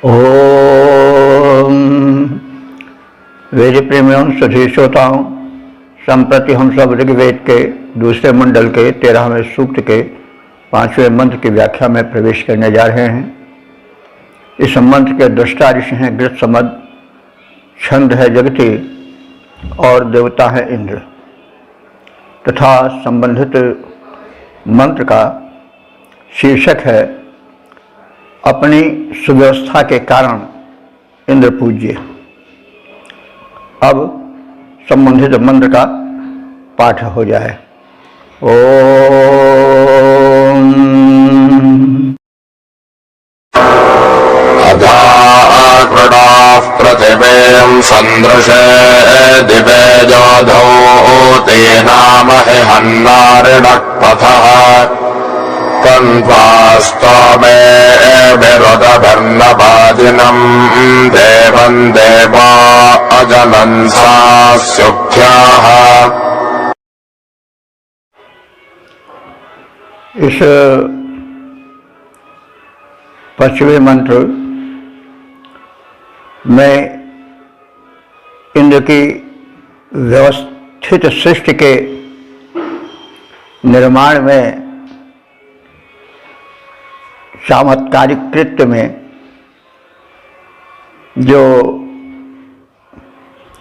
ओम वेद प्रेमियों सभी श्रोताओं, संप्रति हम सब ऋग्वेद के दूसरे मंडल के 13वें सूक्त के 5वें मंत्र की व्याख्या में प्रवेश करने जा रहे हैं। इस मंत्र के दृष्टा ऋषि हैं गृत्समद, छंद है जगति और देवता है इंद्र तथा संबंधित मंत्र का शीर्षक है अपनी सुव्यवस्था के कारण इंद्र पूज्य। अब संबंधित मंत्र का पाठ हो जाए। ओम अधाकृणाः पृथिवीं सन्दृशे दिवे जोधौ तेनामहि हन्नारिणः पथः कन्वास्तमे विरुदभिर्नवादिनं देवं देवा अजनन्सा स्युक्थ्याः। इस पश्चिमी मंत्र में इंद्र की व्यवस्थित सृष्टि के निर्माण में चमत्कारिक कृत्य में जो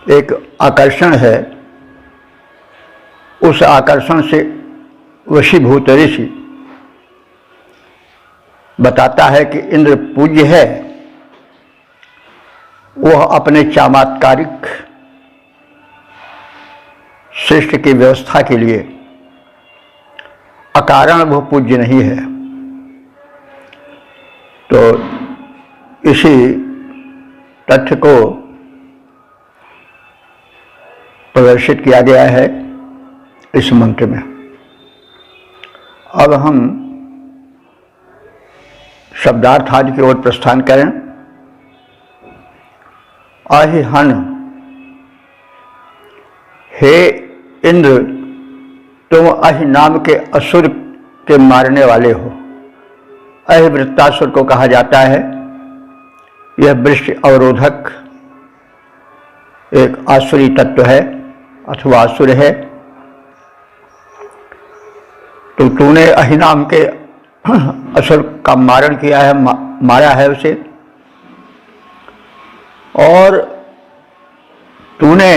एक आकर्षण है, उस आकर्षण से वशीभूत ऋषि बताता है कि इंद्र पूज्य है। वह अपने चमत्कारिक सृष्टि की व्यवस्था के लिए अकारण वह पूज्य नहीं है। तो इसी तथ्य को प्रदर्शित किया गया है इस मंत्र में। अब हम शब्दार्थ आदि की ओर प्रस्थान करें। अहिहन, हे इंद्र, तुम अहि नाम के असुर के मारने वाले हो। अहिवृत्तासुर को कहा जाता है। यह वृक्ष अवरोधक एक आसुरी तत्व है अथवा असुर है। तो तूने अहि नाम के असुर का मारण किया है, मारा है उसे, और तूने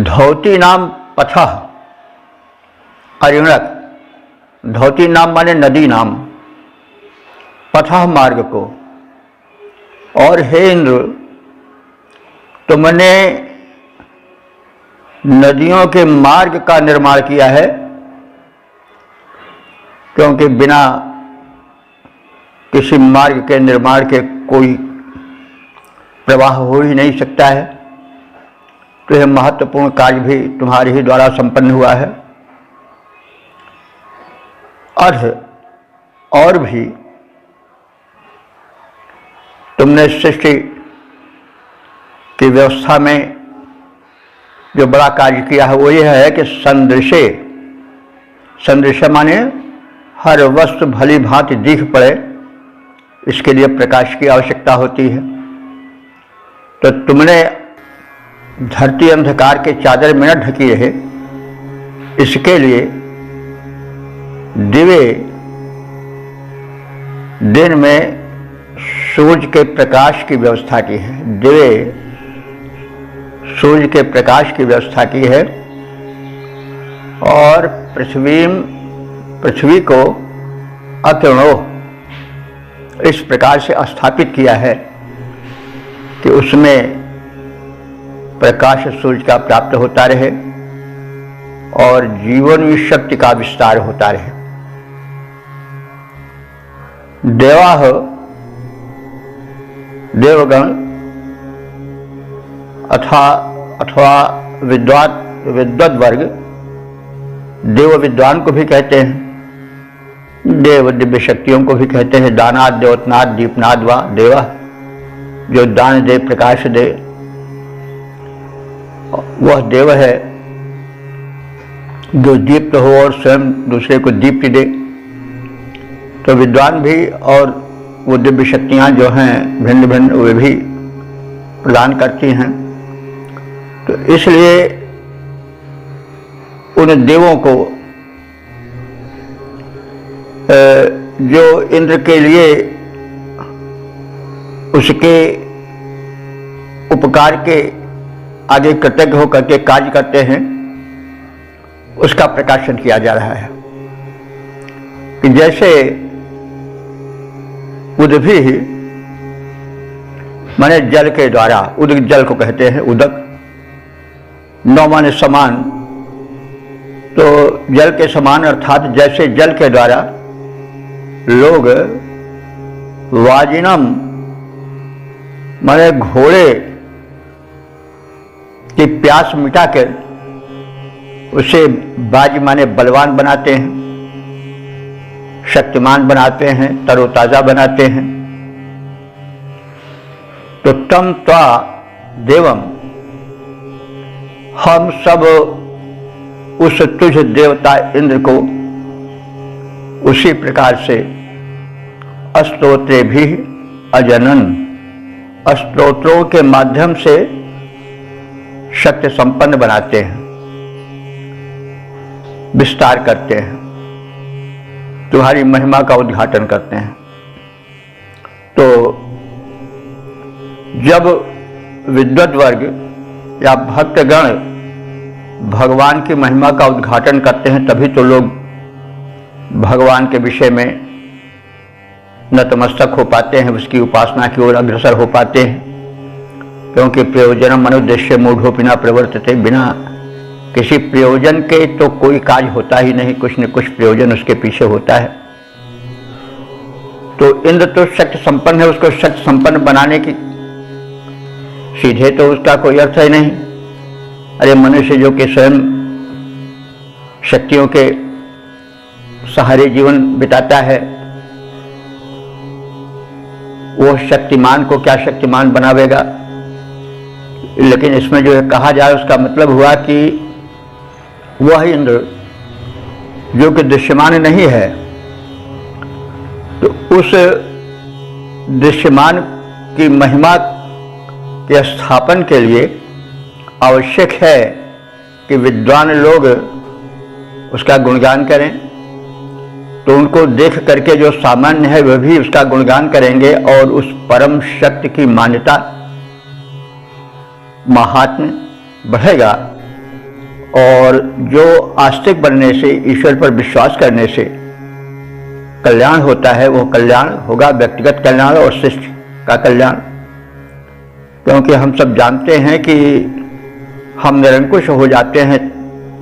धौती नाम पथा अरिणक, धौती नाम माने नदी नाम, पथा मार्ग को, और हे इंद्र, तुमने नदियों के मार्ग का निर्माण किया है, क्योंकि बिना किसी मार्ग के निर्माण के कोई प्रवाह हो ही नहीं सकता है। तो यह महत्वपूर्ण कार्य भी तुम्हारे ही द्वारा संपन्न हुआ है। और भी तुमने सृष्टि की व्यवस्था में जो बड़ा कार्य किया है वो यह है कि संदृशे, संदृश्य माने हर वस्तु भली भांति दिख पड़े, इसके लिए प्रकाश की आवश्यकता होती है। तो तुमने धरती अंधकार के चादर में न ढकी रहे, इसके लिए दिवे, दिन में सूर्य के प्रकाश की व्यवस्था की है, दिवे सूर्य के प्रकाश की व्यवस्था की है, और पृथ्वी को अतृणो इस प्रकार से स्थापित किया है कि उसमें प्रकाश सूर्य का प्राप्त होता रहे और जीवन शक्ति का विस्तार होता रहे। देवाः, देवगण अथवा विद्वद वर्ग, देव विद्वान को भी कहते हैं, देव दिव्य शक्तियों को भी कहते हैं। दानाद, द्योतनाद, दीपनाद व देवा, जो दान दे, प्रकाश दे, वह देव है। जो दीप्त हो और स्वयं दूसरे को दीप्ति दे। तो विद्वान भी और वो दिव्य शक्तियाँ जो हैं भिन्न भिन्न वे भी प्रदान करती हैं। तो इसलिए उन देवों को जो इंद्र के लिए उसके उपकार के आगे कृतज्ञ होकर के कार्य करते हैं, उसका प्रकाशन किया जा रहा है कि जैसे उद्भी माने जल के द्वारा, उदक जल को कहते हैं, उदक नौ माने समान, तो जल के समान अर्थात जैसे जल के द्वारा लोग वाजिनम माने घोड़े की प्यास मिटाकर उसे बाज माने बलवान बनाते हैं, शक्तिमान बनाते हैं, तरोताजा बनाते हैं। तो तम त्वा देवम, हम सब उस तुझ देवता इंद्र को उसी प्रकार से स्तोत्रे भी अजनन, स्तोत्रों के माध्यम से शक्ति संपन्न बनाते हैं, विस्तार करते हैं, तुम्हारी महिमा का उद्घाटन करते हैं। तो जब विद्वत वर्ग या भक्तगण भगवान की महिमा का उद्घाटन करते हैं, तभी तो लोग भगवान के विषय में नतमस्तक हो पाते हैं, उसकी उपासना की ओर अग्रसर हो पाते हैं। क्योंकि प्रयोजनम अनुद्देश्य मूढ़ोपिना प्रवर्तते, बिना किसी प्रयोजन के तो कोई कार्य होता ही नहीं, कुछ न कुछ प्रयोजन उसके पीछे होता है। तो इंद्र तो शक्ति संपन्न है, उसको शक्ति संपन्न बनाने की सीधे तो उसका कोई अर्थ ही नहीं। अरे मनुष्य जो कि स्वयं शक्तियों के सहारे जीवन बिताता है, वो शक्तिमान को क्या शक्तिमान बनावेगा। लेकिन इसमें जो है कहा जाए, उसका मतलब हुआ कि वह इंद्र जो कि दृश्यमान नहीं है, तो उस दृश्यमान की महिमा के स्थापन के लिए आवश्यक है कि विद्वान लोग उसका गुणगान करें। तो उनको देख करके जो सामान्य है वह भी उसका गुणगान करेंगे और उस परम शक्ति की मान्यता महात्म्य बढ़ेगा। और जो आस्तिक बनने से, ईश्वर पर विश्वास करने से कल्याण होता है, वो कल्याण होगा व्यक्तिगत कल्याण और शिष्ट का कल्याण। क्योंकि हम सब जानते हैं कि हम निरंकुश हो जाते हैं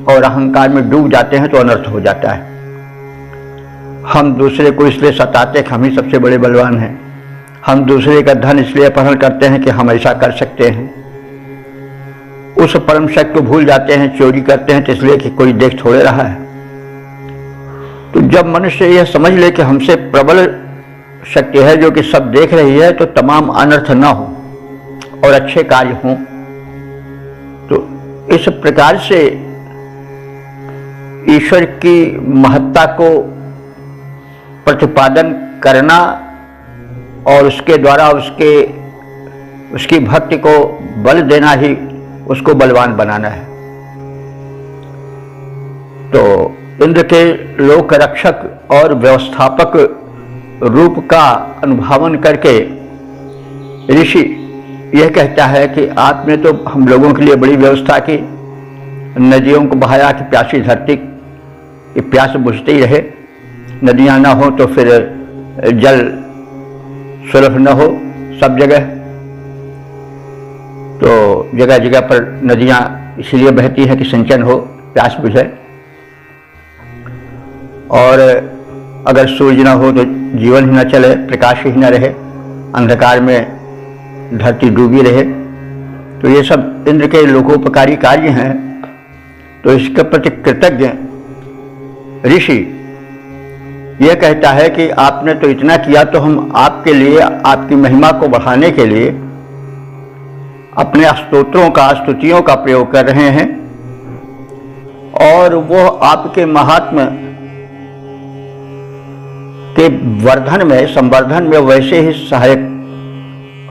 और अहंकार में डूब जाते हैं तो अनर्थ हो जाता है। हम दूसरे को इसलिए सताते कि हम ही सबसे बड़े बलवान हैं, हम दूसरे का धन इसलिए अपहरण करते हैं कि हम ऐसा कर सकते हैं, उस परम शक्ति को भूल जाते हैं, चोरी करते हैं तो इसलिए कि कोई देख थोड़े रहा है। तो जब मनुष्य यह समझ ले कि हमसे प्रबल शक्ति है जो कि सब देख रही है, तो तमाम अनर्थ न हो और अच्छे कार्य हों। तो इस प्रकार से ईश्वर की महत्ता को प्रतिपादन करना और उसके द्वारा उसकी भक्ति को बल देना ही उसको बलवान बनाना है। तो इंद्र के लोक रक्षक और व्यवस्थापक रूप का अनुभावन करके ऋषि यह कहता है कि आपने तो हम लोगों के लिए बड़ी व्यवस्था की, नदियों को बहाया कि प्यासी धरती की प्यास बुझती ही रहे, नदियां ना हो तो फिर जल सुलभ न हो सब जगह। तो जगह जगह पर नदियां इसलिए बहती हैं कि सिंचन हो, प्यास बुझे। और अगर सूर्य न हो तो जीवन ही न चले, प्रकाश ही न रहे, अंधकार में धरती डूबी रहे। तो ये सब इंद्र के लोकोपकारी कार्य हैं। तो इसके प्रति कृतज्ञ ऋषि यह कहता है कि आपने तो इतना किया, तो हम आपके लिए, आपकी महिमा को बढ़ाने के लिए अपने स्तोत्रों का, स्तुतियों का प्रयोग कर रहे हैं। और वो आपके महात्म्य के वर्धन में, संवर्धन में वैसे ही सहायक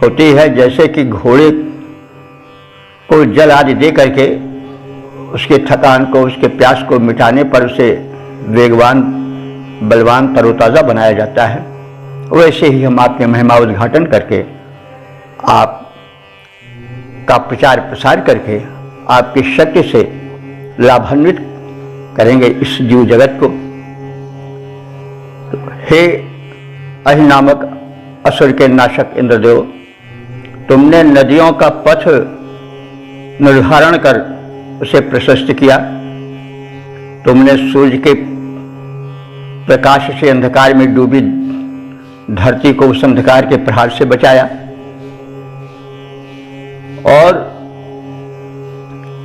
होती है जैसे कि घोड़े को जल आदि दे करके उसके थकान को, उसके प्यास को मिटाने पर उसे वेगवान, बलवान, तरोताज़ा बनाया जाता है। वैसे ही हम आपके महिमा उद्घाटन करके, आप का प्रचार प्रसार करके आपकी शक्ति से लाभान्वित करेंगे इस जीव जगत को। तो हे अहि नामक असुर के नाशक इंद्रदेव, तुमने नदियों का पथ निर्धारण कर उसे प्रशस्त किया। तुमने सूर्य के प्रकाश से अंधकार में डूबी धरती को उस अंधकार के प्रहार से बचाया। और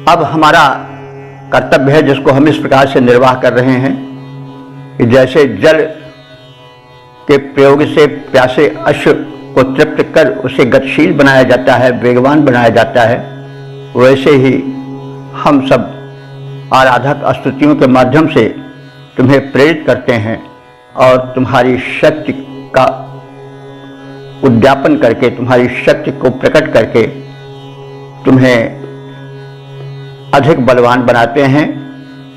अब हमारा कर्तव्य है, जिसको हम इस प्रकार से निर्वाह कर रहे हैं कि जैसे जल के प्रयोग से प्यासे अश्व को तृप्त कर उसे गतिशील बनाया जाता है, वेगवान बनाया जाता है, वैसे ही हम सब आराधक स्तुतियों के माध्यम से तुम्हें प्रेरित करते हैं और तुम्हारी शक्ति का उद्यापन करके, तुम्हारी शक्ति को प्रकट करके तुम्हें अधिक बलवान बनाते हैं,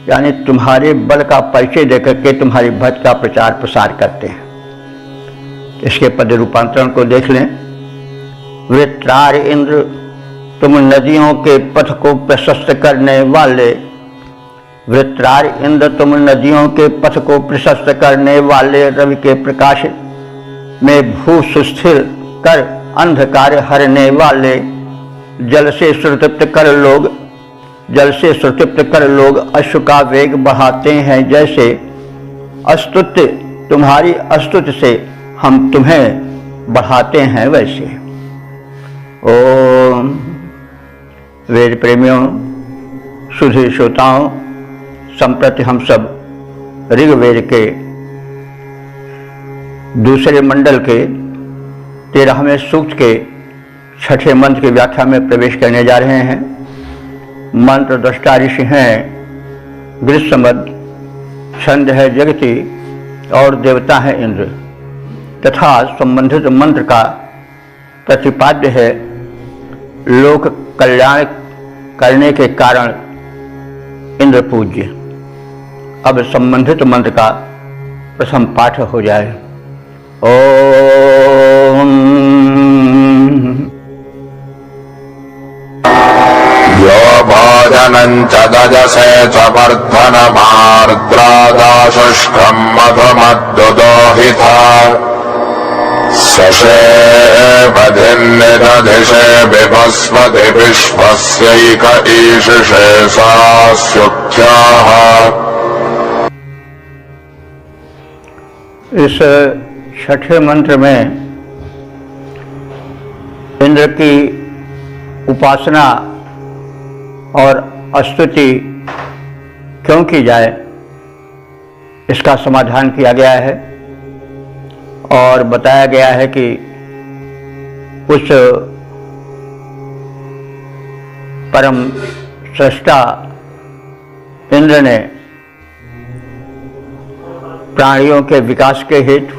यानी तुम्हारे बल का परिचय देकर के तुम्हारी भक्त का प्रचार प्रसार करते हैं। इसके पद रूपांतरण को देख लें। वृत्रार इंद्र, तुम नदियों के पथ को प्रशस्त करने वाले। वृत्रार इंद्र, तुम नदियों के पथ को प्रशस्त करने वाले, रवि के प्रकाश में भू सुस्थिर कर अंधकार हरने वाले, जल से सुतृप्त कर लोग अश्व का वेग बढ़ाते हैं, जैसे अस्तुत्य, तुम्हारी अस्तुत्य से हम तुम्हें बढ़ाते हैं वैसे। ओम वेद प्रेमियों, सुधी श्रोताओं, संप्रति हम सब ऋग्वेद के दूसरे मंडल के 13वें सूक्त के 6ठे मंत्र की व्याख्या में प्रवेश करने जा रहे हैं। मंत्र दृष्टा ऋषि हैं गृत्समद, छंद है जगति और देवता है इंद्र, तथा संबंधित मंत्र का प्रतिपाद्य है लोक कल्याण करने के कारण इंद्र पूज्य। अब संबंधित मंत्र का प्रथम पाठ हो जाए। ओम यो भोजनं च दजसे च वर्धनमार्द्रादाशुष्कं मधुमद्दुदोहिता सशेवधिन्निदधिषे बिभस्वति विश्वस्यैक ईशिषे सा सुख्याः। इस 6ठे मंत्र में इंद्र की उपासना और स्तुति क्यों की जाए, इसका समाधान किया गया है और बताया गया है कि उस परम सृष्टा इंद्र ने प्राणियों के विकास के हेतु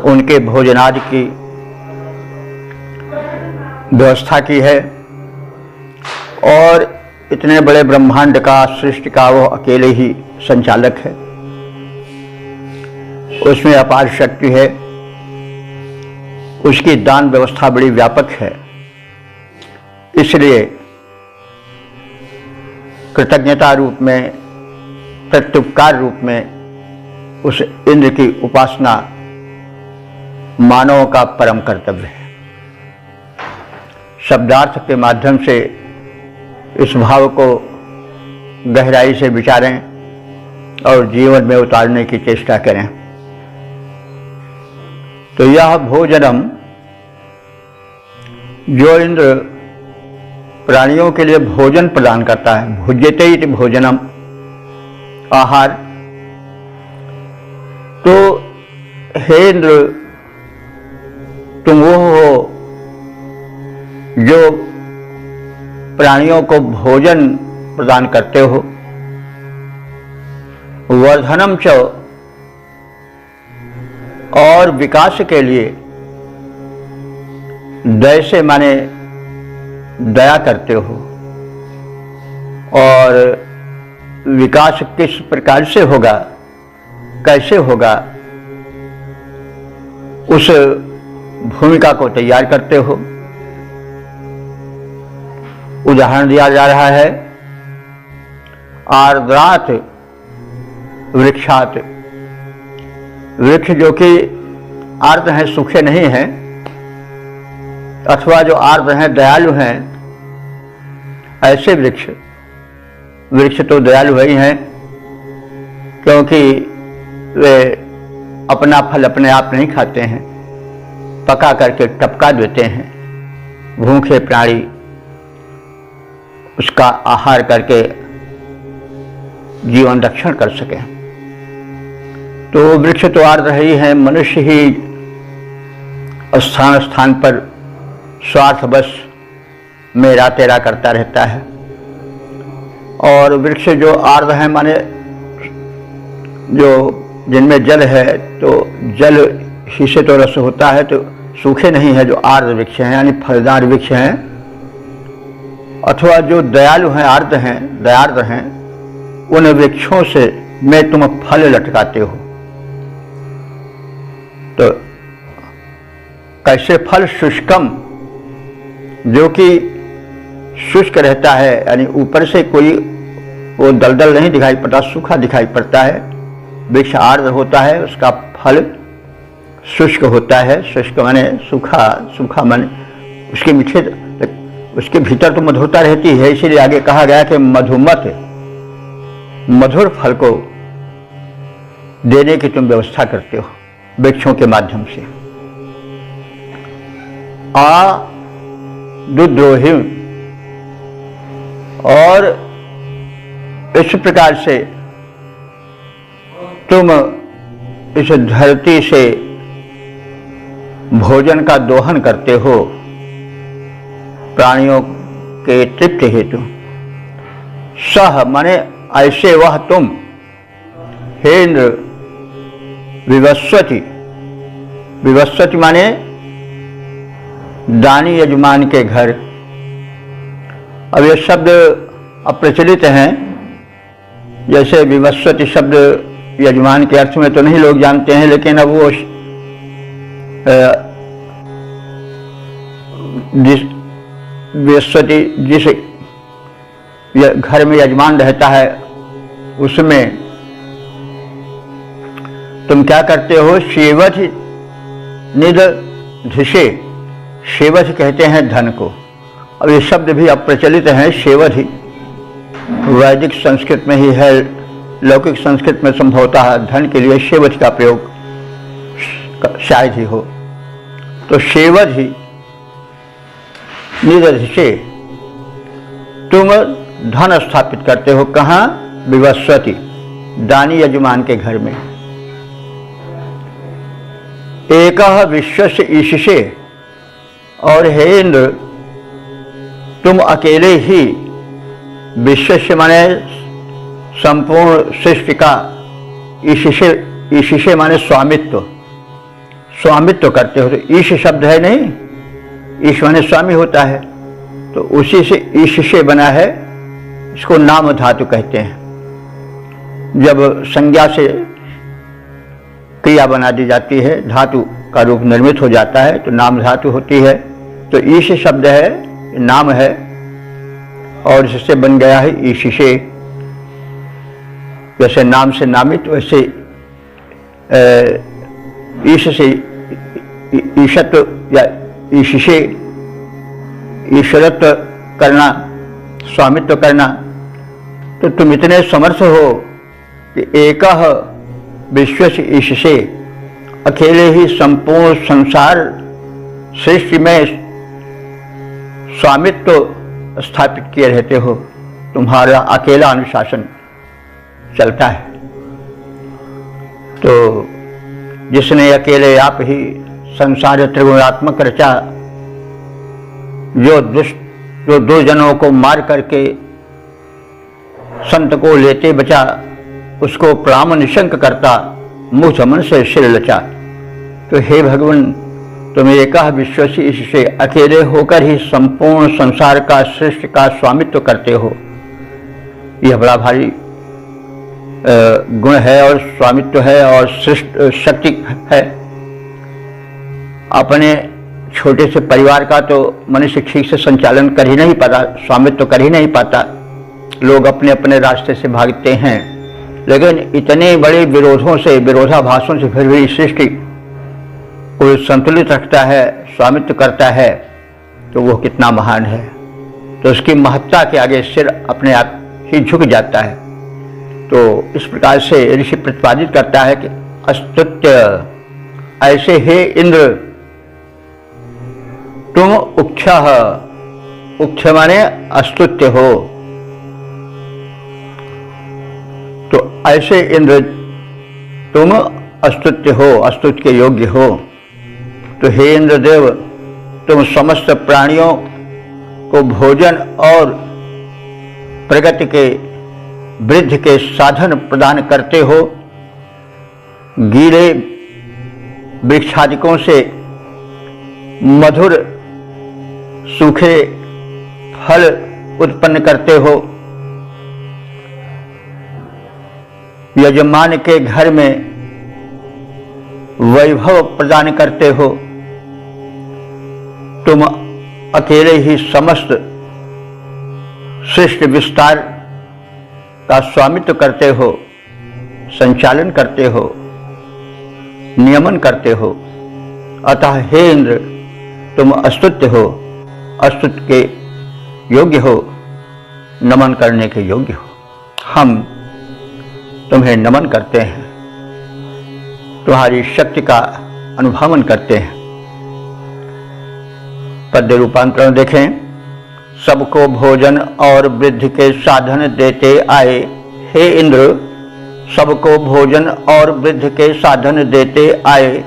उनके भोजनादि की व्यवस्था की है और इतने बड़े ब्रह्मांड का, सृष्टि का वो अकेले ही संचालक है। उसमें अपार शक्ति है, उसकी दान व्यवस्था बड़ी व्यापक है। इसलिए कृतज्ञता रूप में, प्रत्युपकार रूप में उस इंद्र की उपासना मानव का परम कर्तव्य है। शब्दार्थ के माध्यम से इस भाव को गहराई से विचारें और जीवन में उतारने की चेष्टा करें। तो यह भोजनम, जो इंद्र प्राणियों के लिए भोजन प्रदान करता है, भुज्यते इति भोजनम, आहार, तो हे इंद्र, तुम वो हो जो प्राणियों को भोजन प्रदान करते हो। वर्धनम च, और विकास के लिए दया से माने दया करते हो, और विकास किस प्रकार से होगा, कैसे होगा, उस भूमिका को तैयार करते हो। उदाहरण दिया जा रहा है आर्द्रात वृक्षात। वृक्ष जो कि आर्द्र हैं, सूखे नहीं हैं, अथवा जो आर्द्र हैं, दयालु हैं, ऐसे वृक्ष तो दयालु ही हैं, क्योंकि वे अपना फल अपने आप नहीं खाते हैं, पका करके टपका देते हैं। भूखे प्राणी उसका आहार करके जीवन रक्षण कर सके। तो वृक्ष तो आर्द्र ही है। मनुष्य ही स्थान स्थान पर स्वार्थवश मेरा तेरा करता रहता है, और वृक्ष जो आर्द्र है माने जो जिनमें जल है, तो जल ही से तो रस होता है, तो सूखे नहीं है जो आर्द्र वृक्ष हैं, यानी फलदार वृक्ष हैं, अथवा जो दयालु हैं, दयार्द्र हैं, उन वृक्षों से में तुम फल लटकाते हो। तो कैसे फल? शुष्कम, जो कि शुष्क रहता है, यानी ऊपर से कोई वो दलदल नहीं दिखाई पड़ता, सूखा दिखाई पड़ता है। वृक्ष आर्द्र होता है, उसका फल शुष्क होता है। शुष्क माने सूखा, सूखा माने उसके मीठे, उसके भीतर तो मधुरता रहती है, इसीलिए आगे कहा गया कि मधुमत, मधुर फल को देने की तुम व्यवस्था करते हो वृक्षों के माध्यम से। आ दुद्रोही, और इस प्रकार से तुम इस धरती से भोजन का दोहन करते हो प्राणियों के तृप्ति हेतु। सह माने ऐसे वह तुम, हे इंद्र, विवस्वती, विवस्वती माने दानी यजमान के घर। अब ये शब्द अप्रचलित हैं, जैसे विवस्वती शब्द यजमान के अर्थ में तो नहीं लोग जानते हैं, लेकिन अब वो विवस्वती जिस घर में यजमान रहता है, उसमें तुम क्या करते हो? शेवध निदधिषे, शेवध कहते हैं धन को। अब ये शब्द भी अप्रचलित हैं, शेवध ही वैदिक संस्कृत में ही है, लौकिक संस्कृत में संभवतः धन के लिए शेवध का प्रयोग शायद ही हो। तो शेवध ही निदधिषे, तुम धन स्थापित करते हो। कहाँ? विवस्वती, दानी यजमान के घर में। एकः विश्वस्य ईशिषे, और हे इंद्र, तुम अकेले ही विश्व माने संपूर्ण सृष्टि का, ईशिषे माने स्वामित्व, स्वामित्व करते हो। तो ईश शब्द है नहीं, ईश माने स्वामी होता है, तो उसी से ईशिषे बना है। इसको नाम धातु कहते हैं। जब संज्ञा से क्रिया बना दी जाती है, धातु का रूप निर्मित हो जाता है, तो नाम धातु होती है। तो ईश शब्द है, नाम है, और इससे बन गया है ईशिषे। जैसे नाम से नामित, वैसे ईश से ईशत्व या ईशिषे, ईश्वरत्व करना, स्वामित्व करना। तो तुम इतने समर्थ हो कि एकः विश्वस्य ईशिषे, अकेले ही संपूर्ण संसार सृष्टि में स्वामित्व स्थापित किए रहते हो। तुम्हारा अकेला अनुशासन चलता है। तो जिसने अकेले आप ही संसार त्रिगुणात्मक रचा, जो दुर्जनों को मार करके संत को लेते बचा, उसको प्रणाम निशंक करता, मुझ मन से सिर लचा। तो हे भगवान, तुम एकह विश्वसी, इससे अकेले होकर ही संपूर्ण संसार का, सृष्टि का स्वामित्व करते हो। यह बड़ा भारी गुण है और स्वामित्व है और सृष्टि शक्ति है। अपने छोटे से परिवार का तो मनुष्य ठीक से संचालन कर ही नहीं पाता, स्वामित्व कर ही नहीं पाता। लोग अपने अपने रास्ते से भागते हैं, लेकिन इतने बड़े विरोधों से, विरोधाभासों से फिर भी सृष्टि को संतुलित रखता है, स्वामित्व करता है, तो वो कितना महान है। तो उसकी महत्ता के आगे सिर अपने आप ही झुक जाता है। तो इस प्रकार से ऋषि प्रतिपादित करता है कि अस्तुत्य, ऐसे हे इंद्र तुम उक्षः, उक्ष माने अस्तुत्य हो, तो ऐसे इंद्र तुम अस्तुत्य हो, अस्तुत्य के योग्य हो। तो हे इंद्रदेव, तुम समस्त प्राणियों को भोजन और प्रगति के, वृद्धि के साधन प्रदान करते हो। गीले वृक्षादिकों से मधुर सूखे फल उत्पन्न करते हो। यजमान के घर में वैभव प्रदान करते हो। तुम अकेले ही समस्त सृष्टि विस्तार का स्वामित्व करते हो, संचालन करते हो, नियमन करते हो। अतः हे इंद्र, तुम अस्तुत्य हो, अस्तुत्य के योग्य हो, नमन करने के योग्य हो। हम तुम्हें नमन करते हैं, तुम्हारी शक्ति का अनुभवन करते हैं। पद्य रूपांतरण देखें। सबको भोजन और वृद्धि के साधन देते आए, हे इंद्र, सबको भोजन और वृद्धि के साधन देते आए।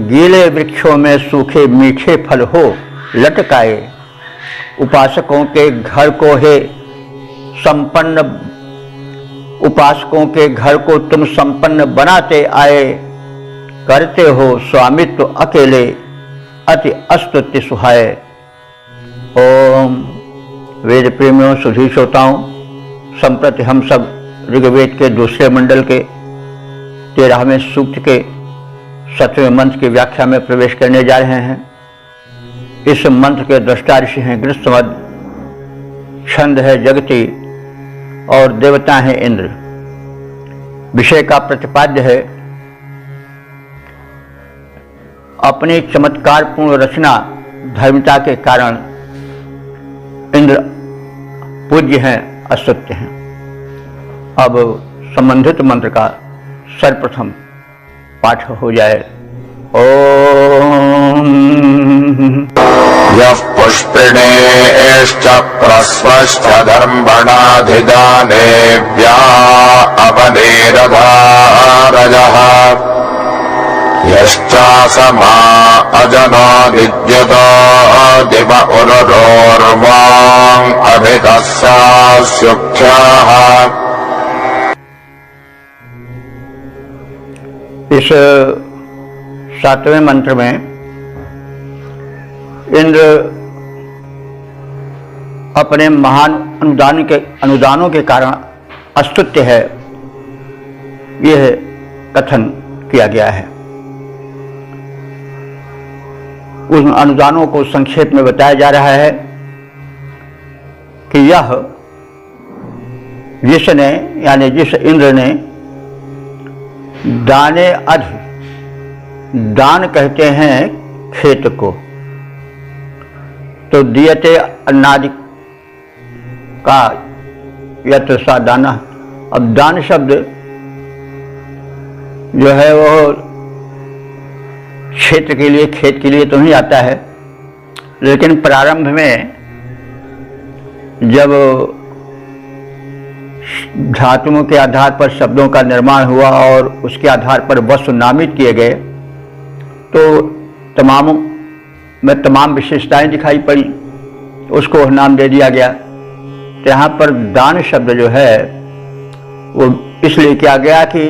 गीले वृक्षों में सूखे मीठे फल हो लटकाए। उपासकों के घर को हे संपन्न, उपासकों के घर को तुम संपन्न बनाते आए। करते हो स्वामित्व अकेले, अति अस्तुत्य सुहाय। ओम। वेद प्रेमियों, सुधी श्रोताओं, संप्रति हम सब ऋग्वेद के दूसरे मंडल के 13वें सूक्त के 7वें मंत्र की व्याख्या में प्रवेश करने जा रहे हैं। इस मंत्र के दृष्टा ऋषि हैं गृहस्थमद, छंद है जगति और देवता है इंद्र। विषय का प्रतिपाद्य है अपनी चमत्कारपूर्ण रचना धर्मिता के कारण इंद्र पूज्य हैं, अस्तुत्य हैं। अब संबंधित मंत्र का सर्वप्रथम पाठ हो जाए। ओम। यः पुष्पिणेश्च प्रस्वश्च धर्मणाधिदानेभ्या अपनेरधारजः यश्चासमा अजनादिद्यतो दिव उरुरोर्वां अभितस्यास्युक्ष्याः। इस 7वें मंत्र में इंद्र अपने महान अनुदानों के कारण अस्तुत्य है, यह कथन किया गया है। उन अनुदानों को संक्षेप में बताया जा रहा है कि यह जिसने, यानी जिस इंद्र ने दाने अधि, दान कहते हैं खेत को, तो दियते अन्नादि का यत्र सा दाना। अब दान शब्द जो है वो क्षेत्र के लिए, खेत के लिए तो नहीं आता है, लेकिन प्रारंभ में जब धातुओं के आधार पर शब्दों का निर्माण हुआ और उसके आधार पर वस्तु नामित किए गए, तो तमाम विशेषताएं दिखाई पड़ी, उसको नाम दे दिया गया। तो यहाँ पर दान शब्द जो है वो इसलिए किया गया कि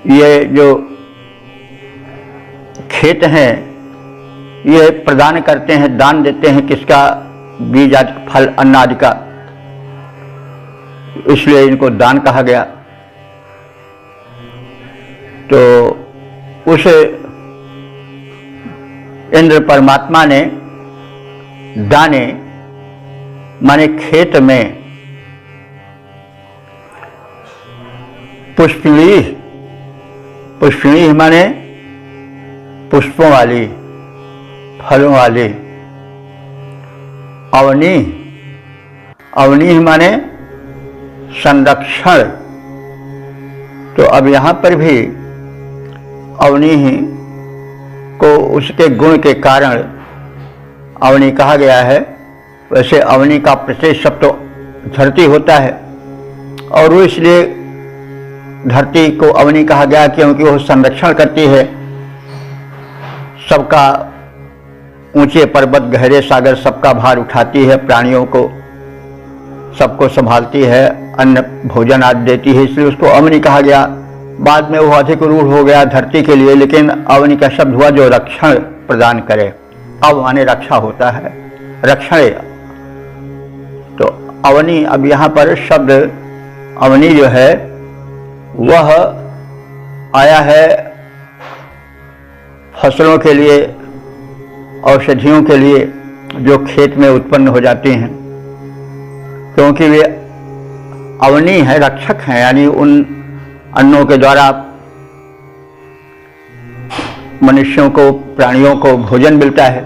ये जो खेत हैं ये प्रदान करते हैं, दान देते हैं किसका? बीज आदि, फल, अन्न आदि का, इसलिए इनको दान कहा गया। तो उस इंद्र परमात्मा ने दाने माने खेत में पुष्पिणी, पुष्पिणी माने पुष्पों वाली, फलों वाली, अवनी, अवनी माने संरक्षण। तो अब यहाँ पर भी अवनी को उसके गुण के कारण अवनी कहा गया है। वैसे अवनी का प्रत्येक शब्द तो धरती होता है और वो इसलिए धरती को अवनी कहा गया क्योंकि वो संरक्षण करती है सबका, ऊंचे पर्वत, गहरे सागर सबका भार उठाती है, प्राणियों को सबको संभालती है, अन्न भोजन आदि देती है, इसलिए उसको अवनी कहा गया। बाद में वो अधिक रूढ़ हो गया धरती के लिए, लेकिन अवनी का शब्द हुआ जो रक्षण प्रदान करे। अव माने रक्षा होता है, रक्षण। तो अवनी, अब यहाँ पर शब्द अवनी जो है वह आया है फसलों के लिए, औषधियों के लिए जो खेत में उत्पन्न हो जाती हैं, क्योंकि वे अवनी है, रक्षक हैं, यानी उन अन्नों के द्वारा मनुष्यों को, प्राणियों को भोजन मिलता है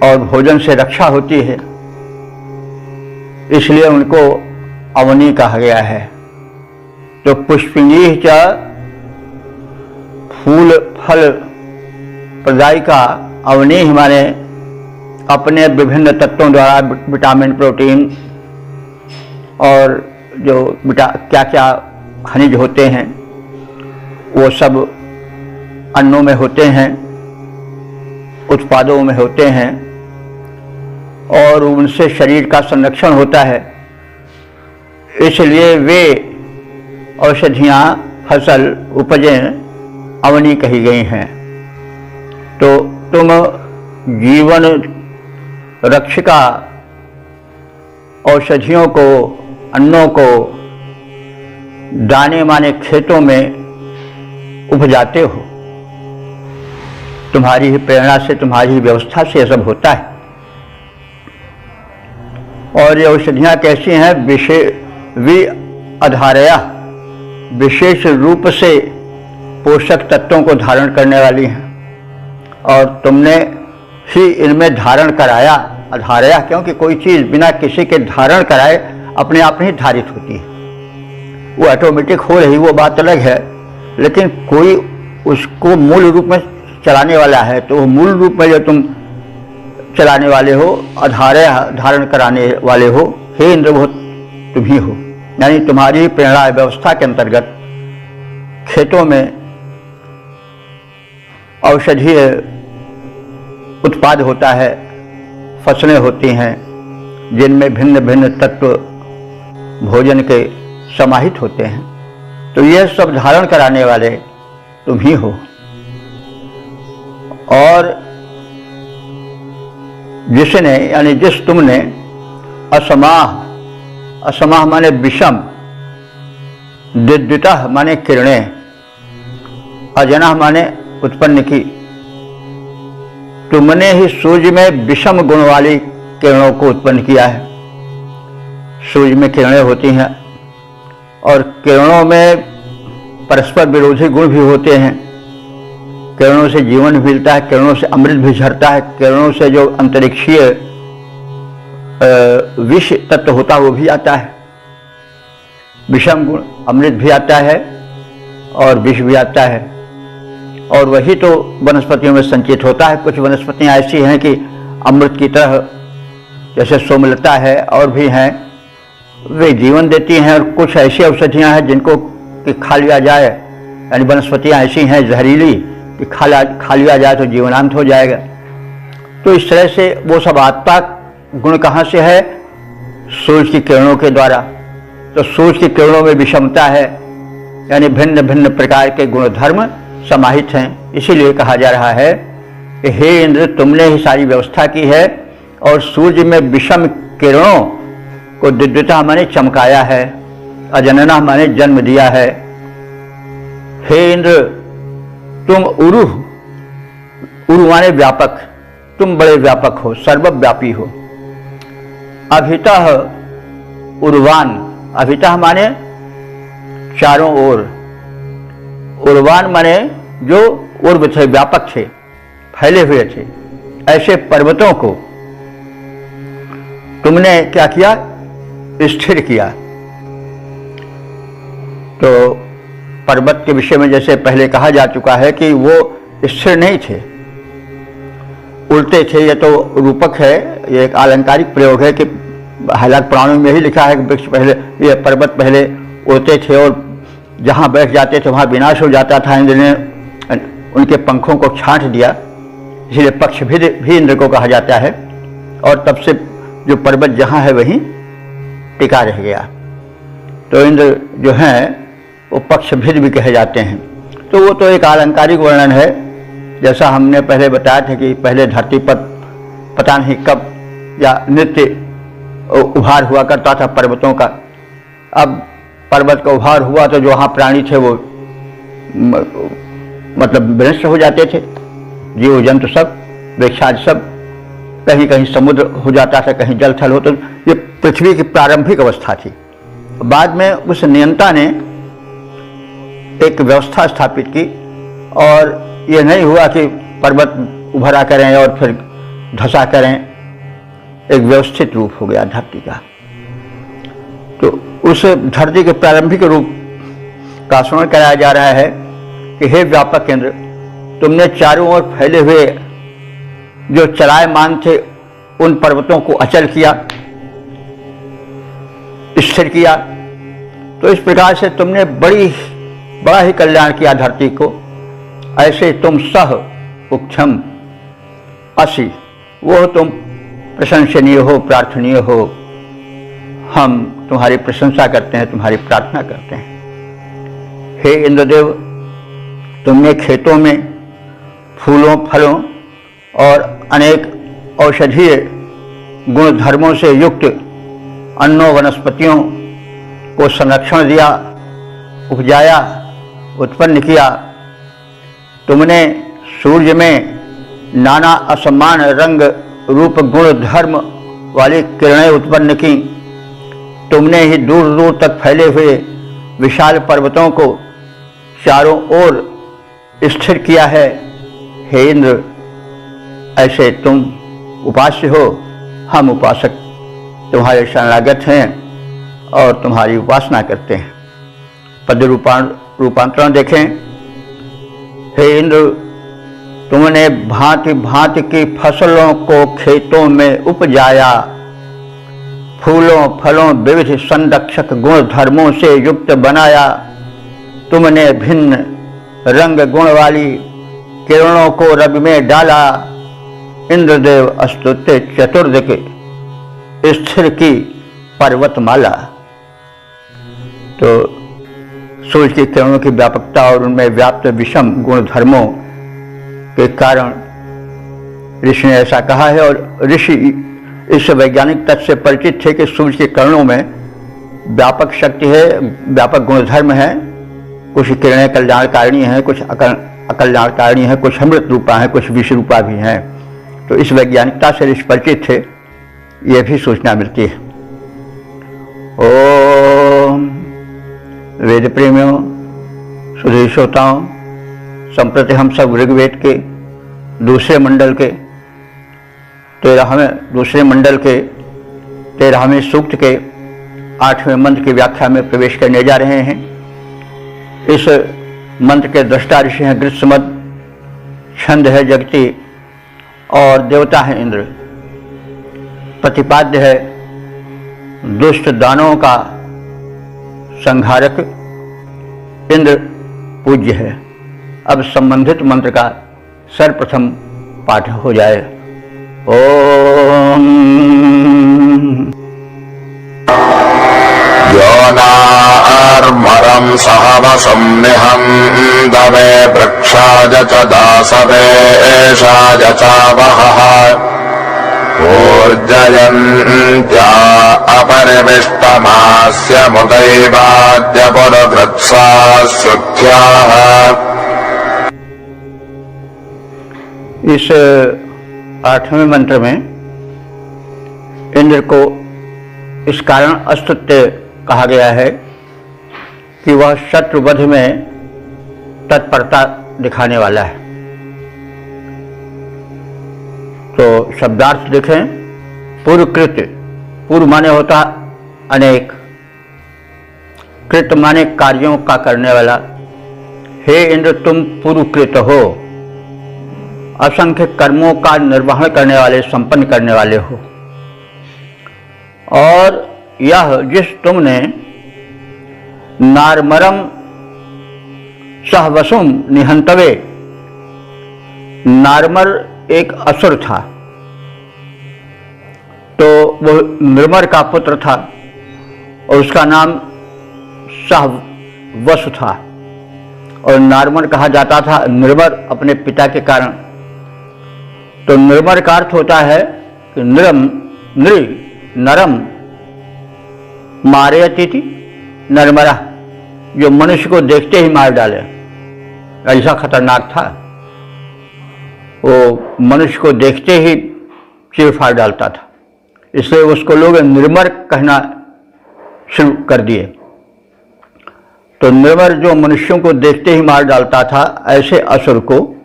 और भोजन से रक्षा होती है, इसलिए उनको अवनी कहा गया है। तो पुष्पिणी च फूल फल प्रदायिका अवनी हमारे अपने विभिन्न तत्वों द्वारा विटामिन, प्रोटीन और जो क्या क्या खनिज होते हैं वो सब अन्नों में होते हैं, उत्पादों में होते हैं और उनसे शरीर का संरक्षण होता है, इसलिए वे औषधियाँ, फसल, उपजें अवनी कही गई हैं। तो तुम जीवन रक्षिका औषधियों को, अन्नों को दाने माने खेतों में उपजाते हो, तुम्हारी ही प्रेरणा से, तुम्हारी ही व्यवस्था से यह सब होता है। और ये औषधियाँ कैसी हैं? विअधारया, विशेष रूप से पोषक तत्वों को धारण करने वाली हैं और तुमने ही इनमें धारण कराया। अधारया क्योंकि कोई चीज़ बिना किसी के धारण कराए अपने आप ही धारित होती है, वो ऑटोमेटिक हो रही, वो बात अलग है, लेकिन कोई उसको मूल रूप में चलाने वाला है, तो वो मूल रूप में जो तुम चलाने वाले हो, अधारय धारण कराने वाले हो, हे इंद्र वो तुम ही हो। यानी तुम्हारी प्रेरणा व्यवस्था के अंतर्गत खेतों में औषधीय उत्पाद होता है, फसलें होती हैं जिनमें भिन्न भिन्न तत्व भोजन के समाहित होते हैं, तो यह सब धारण कराने वाले तुम ही हो। और जिसने यानी जिस तुमने असमाह, असमाह माने विषम, दिद्वितः माने किरणें, अजनः माने उत्पन्न की, तुमने ही सूर्य में विषम गुण वाली किरणों को उत्पन्न किया है। सूर्य में किरणें होती हैं और किरणों में परस्पर विरोधी गुण भी होते हैं। किरणों से जीवन मिलता है, किरणों से अमृत भी झरता है, किरणों से जो अंतरिक्षीय विष तत्व होता है वो भी आता है। विषम गुण, अमृत भी आता है और विष भी आता है, और वही तो वनस्पतियों में संचित होता है। कुछ वनस्पतियां ऐसी हैं कि अमृत की तरह, जैसे सोमलता है और भी हैं, वे जीवन देती हैं, और कुछ ऐसी औषधियां हैं जिनको कि खा लिया जाए, यानी वनस्पतियां ऐसी हैं जहरीली कि खा लिया जाए तो जीवनांत हो जाएगा। तो इस तरह से वो सब आत्मा गुण कहाँ से है? सूर्य की किरणों के द्वारा। तो सूर्य की किरणों में विषमता है, यानी भिन्न भिन्न प्रकार के गुणधर्म समाहित हैं। इसीलिए कहा जा रहा है कि हे इंद्र, तुमने ही सारी व्यवस्था की है और सूर्य में विषम किरणों को दिव्यता माने चमकाया है, अजनना माने जन्म दिया है। हे इंद्र, तुम उरु माने व्यापक, तुम बड़े व्यापक हो, सर्वव्यापी हो। अभितः उर्वान, अभितः माने चारों ओर, उर्वान माने जो उर्व थे, व्यापक थे, फैले हुए थे, ऐसे पर्वतों को तुमने क्या किया? स्थिर किया। तो पर्वत के विषय में जैसे पहले कहा जा चुका है कि वो स्थिर नहीं थे, उड़ते थे। ये तो रूपक है, ये एक अलंकारिक प्रयोग है कि हालांकि पुराणों में ही लिखा है कि वृक्ष पहले, ये पर्वत पहले उड़ते थे और जहाँ बैठ जाते थे वहाँ विनाश हो जाता था। इंद्र ने उनके पंखों को छांट दिया, इसलिए पक्ष भी इंद्र को कहा जाता है। और तब से जो पर्वत जहाँ है वहीं टिका रह गया। तो इंद्र जो हैं वो पक्षभिद भी कहे जाते हैं। तो वो तो एक अलंकारिक वर्णन है, जैसा हमने पहले बताया था कि पहले धरती पर पता नहीं कब या नृत्य उभार हुआ करता था पर्वतों का। अब पर्वत का उभार हुआ तो जो वहाँ प्राणी थे वो मतलब विनष्ट हो जाते थे, जीव जंतु सब, वृक्षादि सब, कहीं कहीं समुद्र हो जाता था, कहीं जल थल हो। तो ये पृथ्वी की प्रारंभिक अवस्था थी। बाद में उस नियंता ने एक व्यवस्था स्थापित की और ये नहीं हुआ कि पर्वत उभरा करें और फिर धसा करें, एक व्यवस्थित रूप हो गया धरती का। तो उस धरती के प्रारंभिक रूप का स्मरण कराया जा रहा है कि हे व्यापक इंद्र, तुमने चारों ओर फैले हुए जो चलायमान थे उन पर्वतों को अचल किया, स्थिर किया। तो इस प्रकार से तुमने बड़ा ही कल्याण किया धरती को। ऐसे तुम सह उक्षम असि, वो तुम प्रशंसनीय हो, प्रार्थनीय हो। हम तुम्हारी प्रशंसा करते हैं, तुम्हारी प्रार्थना करते हैं। हे इंद्रदेव, तुमने खेतों में फूलों, फलों और अनेक औषधीय गुण धर्मों से युक्त अन्नों वनस्पतियों को संरक्षण दिया, उपजाया, उत्पन्न किया। तुमने सूर्य में नाना असमान रंग रूप गुण धर्म वाली किरणें उत्पन्न की। तुमने ही दूर दूर तक फैले हुए विशाल पर्वतों को चारों ओर स्थिर किया है। हे इंद्र, ऐसे तुम उपास्य हो, हम उपासक तुम्हारे शरणागत हैं और तुम्हारी उपासना करते हैं। पद रूपांतरण देखें। हे इंद्र, तुमने भांति भांति की फसलों को खेतों में उपजाया, फूलों फलों विविध संरक्षक गुण धर्मों से युक्त बनाया। तुमने भिन्न रंग गुण वाली किरणों को रवि में डाला। इंद्रदेव अस्तुत्य चतुर्द के स्थिर की पर्वतमाला। तो सूर्य की किरणों की व्यापकता और उनमें व्याप्त विषम गुण धर्मों के कारण ऋषि ने ऐसा कहा है। और ऋषि इस वैज्ञानिक तथ्य से परिचित थे कि सूर्य की किरणों में व्यापक शक्ति है, व्यापक गुणधर्म है। कुछ किरणें कल्याणकारिणी हैं, कुछ अकल्याणकारिणी हैं, कुछ अमृत रूपा हैं, कुछ विष रूपा भी हैं। तो इस वैज्ञानिकता से ऋषि परिचित थे, ये भी सूचना मिलती है। ओम वेद प्रेमियों, सुधीर श्रोताओं, संप्रति हम सब ऋग्वेद के दूसरे मंडल के 13वें सूक्त के 8वें मंत्र की व्याख्या में प्रवेश करने जा रहे हैं। इस मंत्र के दृष्टा ऋषि हैं गृत्समद, छंद है जगती और देवता है इंद्र। प्रतिपाद्य है दुष्ट दानवों का संहारक इंद्र पूज्य है। अब संबंधित मंत्र का सर्वप्रथम पाठ हो जाए। ओम योनार्मरं सह वसुं निहन्तवे वृक्षाय च दासवे एषाय चावहः ऊर्जयन्त्या अपरिविष्टमास्य मुदैवाद्य पुरवृत्सा श्रुत्याः। इस 8वें मंत्र में इंद्र को इस कारण अस्तुत्य कहा गया है कि वह शत्रुवध में तत्परता दिखाने वाला है। तो शब्दार्थ देखें, पूर्वकृत, पूर्व माने होता अनेक, कृत माने कार्यों का करने वाला। हे इंद्र तुम पूर्वकृत हो, असंख्य कर्मों का निर्वहन करने वाले, संपन्न करने वाले हो। और यह जिस तुमने नारमरम सहवसुम निहंतवे, नारमर एक असुर था, तो वो निर्मर का पुत्र था और उसका नाम सहवसु था। और नारमर कहा जाता था निर्मर अपने पिता के कारण। तो निर्मर का अर्थ होता है कि नरम मारयति नरमरा, जो मनुष्य को देखते ही मार डाले, ऐसा खतरनाक था। वो मनुष्य को देखते ही चीर फाड़ डालता था, इसलिए उसको लोग निर्मर कहना शुरू कर दिए। तो निर्मर जो मनुष्यों को देखते ही मार डालता था, ऐसे असुर को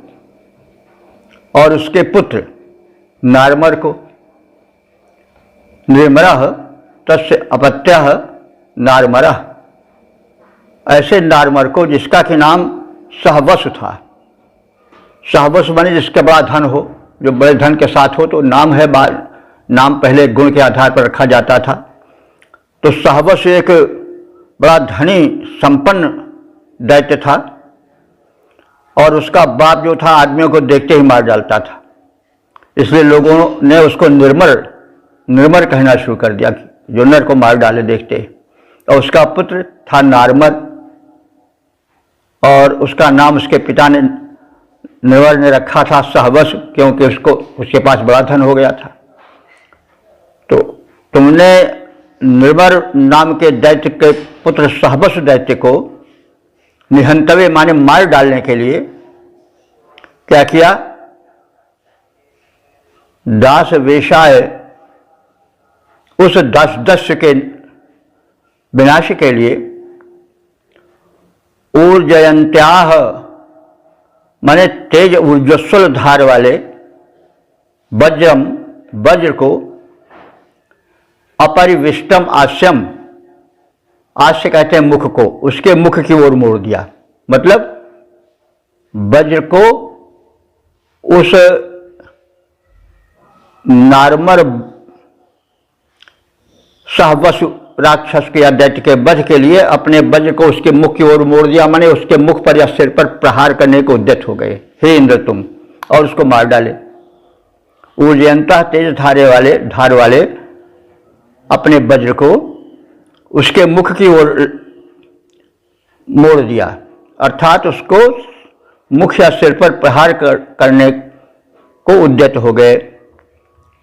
और उसके पुत्र नारमर को, निर्मरः तस्य अपत्यः नारमरः, ऐसे नारमर को जिसका कि नाम सहवसु था। सहवसु माने जिसके बड़ा धन हो, जो बड़े धन के साथ हो, तो नाम है, नाम पहले गुण के आधार पर रखा जाता था। तो सहवसु एक बड़ा धनी संपन्न दैत्य था और उसका बाप जो था आदमियों को देखते ही मार डालता था, इसलिए लोगों ने उसको निर्मर कहना शुरू कर दिया, जो नर को मार डाले देखते ही। और उसका पुत्र था नारमर और उसका नाम उसके पिता ने निर्मर ने रखा था सहवसु, क्योंकि उसके पास बड़ा धन हो गया था। तो तुमने निर्मर नाम के दैत्य के पुत्र सहवसु दैत्य को निहंतवे माने मार डालने के लिए क्या किया? दास वेशाय, उस दस्य के विनाश के लिए ऊर्जयंत्याह माने तेज ऊर्जस्वल धार वाले वज्र को अपरिविष्टम आस्यम, आस्य कहते हैं मुख को, उसके मुख की ओर मोड़ दिया। मतलब वज्र को उस नारमर सहवसु राक्षस के या दैत्य के वध के लिए अपने वज्र को उसके मुख की ओर मोड़ दिया, माने उसके मुख पर या सिर पर प्रहार करने को उद्यत हो गए, हे इंद्र तुम, और उसको मार डाले। ऊर्जयंता तेज धार वाले अपने वज्र को उसके मुख की ओर मोड़ दिया, अर्थात उसको मुख या सिर पर प्रहार करने को उद्यत हो गए।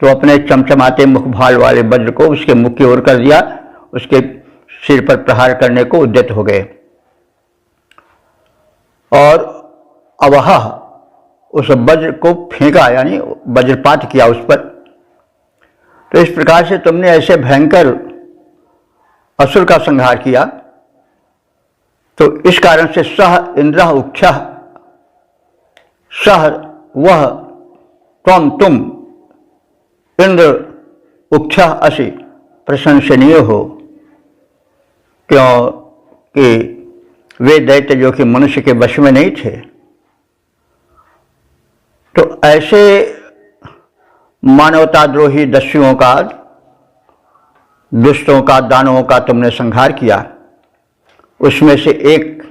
तो अपने चमचमाते मुख भाल वाले वज्र को उसके मुख की ओर कर दिया, उसके सिर पर प्रहार करने को उद्यत हो गए। और अवह, उस वज्र को फेंका, यानी वज्रपात किया उस पर। तो इस प्रकार से तुमने ऐसे भयंकर असुर का संहार किया। तो इस कारण से सह इंद्र उक्षः, सह वह, तुम इंद्र उक्षः असि, प्रशंसनीय हो, क्योंकि वे दैत्य जो कि मनुष्य के वश में नहीं थे। तो ऐसे मानवताद्रोही दस्युओं का, दुष्टों का, दानवों का तुमने संहार किया। उसमें से एक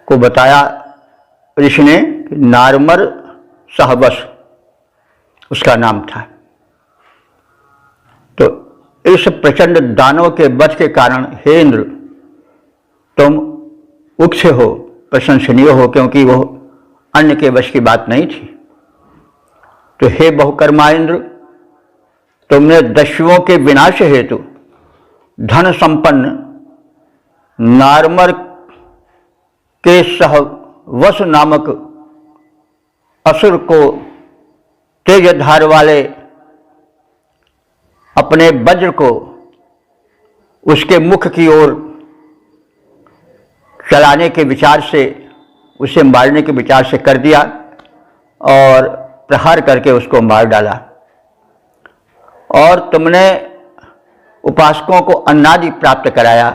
को बताया ऋषि ने, नारमर सहवस उसका नाम था। तो इस प्रचंड दानव के वध के कारण हे इंद्र, तुम उच्च हो, प्रशंसनीय हो, क्योंकि वो अन्य के वश की बात नहीं थी। तो हे बहुकर्मा इंद्र, तुमने दस्युओं के विनाश हेतु धन संपन्न नारमर के सहवश नामक असुर को तेज धार वाले अपने वज्र को उसके मुख की ओर चलाने के विचार से, उसे मारने के विचार से कर दिया और प्रहार करके उसको मार डाला। और तुमने उपासकों को अन्नादि प्राप्त कराया,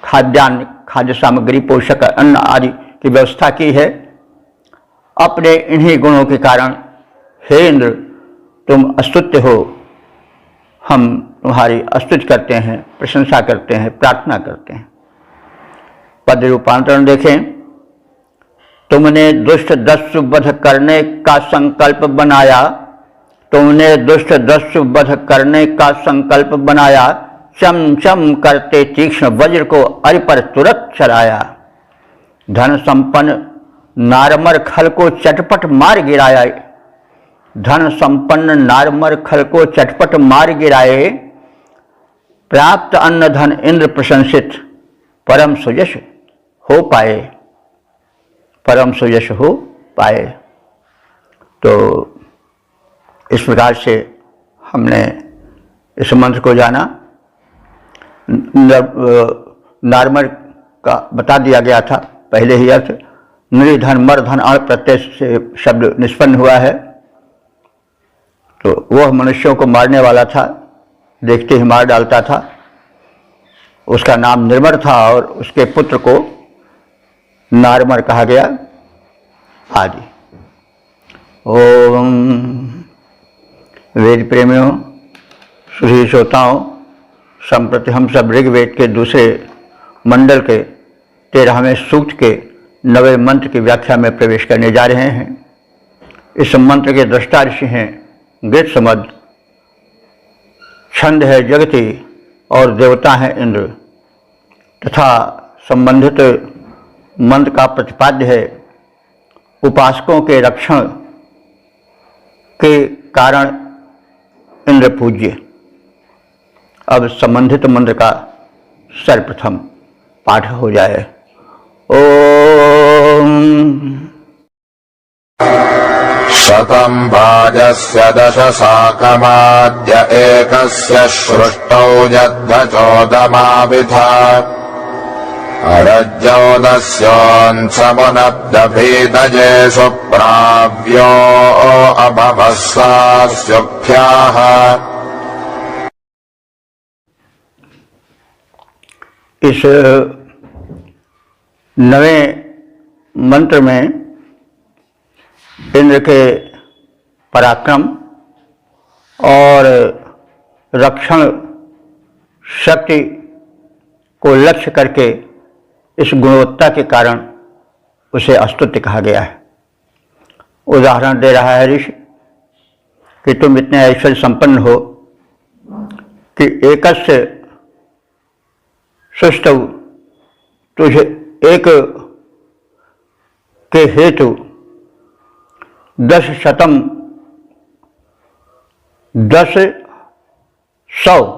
खाद्यान्न, खाद्य सामग्री, पोषक अन्न आदि की व्यवस्था की है। अपने इन्हीं गुणों के कारण हे इंद्र, तुम अस्तुत्य हो, हम तुम्हारी स्तुति करते हैं, प्रशंसा करते हैं, प्रार्थना करते हैं। पद रूपांतरण देखें। तुमने दुष्ट दस्यु वध करने का संकल्प बनाया, तुमने दुष्ट दस्यु वध करने का संकल्प बनाया, चम चम करते तीक्ष्ण वज्र को अरि पर तुरंत चलाया। धन संपन्न नारमर खल को चटपट मार गिराया, धन संपन्न नारमर खल को चटपट मार गिराए। प्राप्त अन्न धन इंद्र प्रशंसित, परम सुयश हो पाए, परम सुयश हो पाए। तो इस प्रकार से हमने इस मंत्र को जाना। नारमर का बता दिया गया था पहले ही अर्थ। निर्धन मर धन अण प्रत्यय से शब्द निष्पन्न हुआ है। तो वह मनुष्यों को मारने वाला था, देखते ही मार डालता था। उसका नाम निर्मर था और उसके पुत्र को नारमर कहा गया आदि। ओम वेद प्रेमियों, सुधी श्रोताओं, संप्रति हम सब ऋग्वेद के दूसरे मंडल के 13वें सूक्त के 9वें मंत्र की व्याख्या में प्रवेश करने जा रहे हैं। इस मंत्र के दृष्टा ऋषि हैं गृत्समद, छंद है जगति और देवता हैं इंद्र, तथा संबंधित मंत्र का प्रतिपाद्य है उपासकों के रक्षण के कारण इंद्र पूज्य। अब संबंधित मंत्र का सर्वप्रथम पाठ हो जाए। ओम शतं भाजस्य दशसाकमाद्य एकस्य सृष्टौ यद्धचोदमाविधा अरज्योदस्योऽंसमुनब्दभीदजेषु प्राव्यो अभवस्सास्युभ्याः। इस नवे मंत्र में इंद्र के पराक्रम और रक्षण शक्ति को लक्ष्य करके इस गुणवत्ता के कारण उसे अस्तुत्य कहा गया है। उदाहरण दे रहा है ऋषि कि तुम इतने ऐश्वर्य संपन्न हो कि एकस्य सृष्टौ, तुझे एक के हेतु 10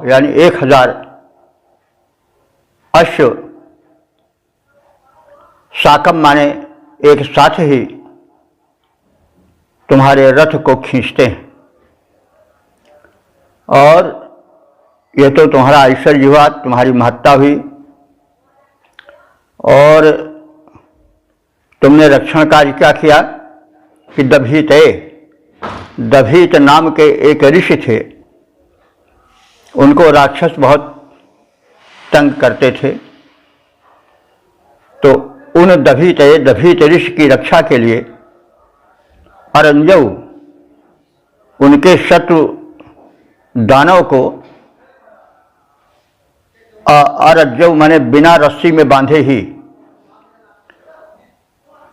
यानी 1000 अश्व, साकम माने एक साथ ही तुम्हारे रथ को खींचते हैं। और यह तो तुम्हारा ऐश्वर्य हुआ, तुम्हारी महत्ता हुई। और तुमने रक्षण कार्य क्या किया कि दभीत नाम के एक ऋषि थे, उनको राक्षस बहुत तंग करते थे। तो उन दभीत ऋषि की रक्षा के लिए अरंजऊ, उनके शत्रु दानव को, अरज्जऊ माने बिना रस्सी में बांधे ही,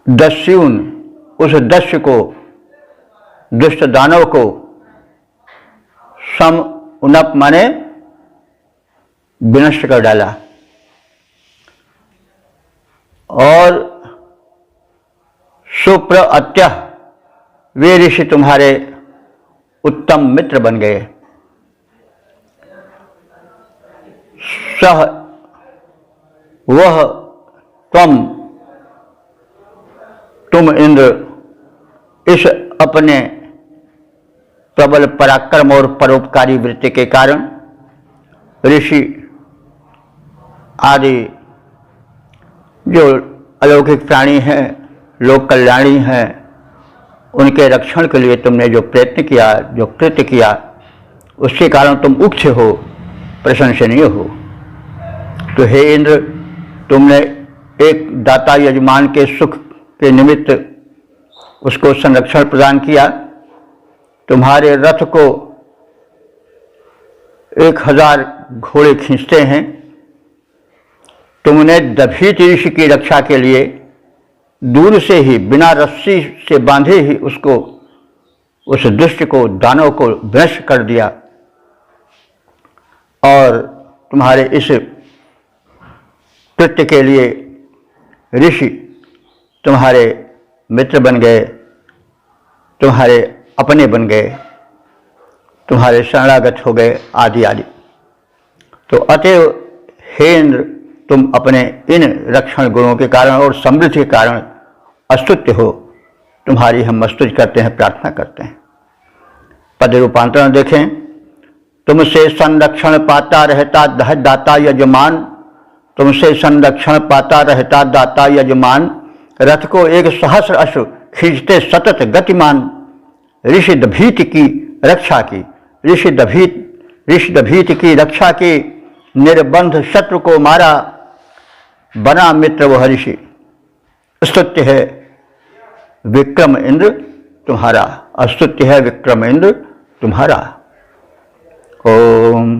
दस्युन, उस दस्यु को, दुष्ट दानव को, सम उनप माने विनष्ट कर डाला। और सुप्रत्यह वे ऋषि तुम्हारे उत्तम मित्र बन गए। सह वह तुम इंद्र इस अपने प्रबल पराक्रम और परोपकारी वृत्ति के कारण ऋषि आदि जो अलौकिक प्राणी हैं, लोक कल्याणी हैं, उनके रक्षण के लिए तुमने जो प्रयत्न किया, जो कृत्य किया, उसके कारण तुम उच्च हो, प्रशंसनीय हो। तो हे इंद्र, तुमने एक दाता यजमान के सुख के निमित्त उसको संरक्षण प्रदान किया। तुम्हारे रथ को 1000 घोड़े खींचते हैं। तुमने दभीत ऋषि की रक्षा के लिए दूर से ही बिना रस्सी से बांधे ही उसको, उस दुष्ट को, दानव को विनष्ट कर दिया। और तुम्हारे इस कृत्य के लिए ऋषि तुम्हारे मित्र बन गए, तुम्हारे अपने बन गए, तुम्हारे शरणागत हो गए, आदि आदि। तो अतएव हे इंद्र, तुम अपने इन रक्षण गुणों के कारण और समृद्धि के कारण अस्तुत्य हो। तुम्हारी हम स्तुति करते हैं, प्रार्थना करते हैं। पद रूपांतरण देखें। तुमसे संरक्षण पाता रहता दाता यजमान, तुमसे संरक्षण पाता रहता दाता यजमान, रथ को 1 सहस्र अश्व खींचते सतत गतिमान। ऋषि दभीत की रक्षा की, ऋषि दभीत की रक्षा की, निर्बंध शत्रु को मारा, बना मित्र वह ऋषि। स्तुत्य है विक्रम इंद्र तुम्हारा, अस्तुत्य है विक्रम इंद्र तुम्हारा। ओम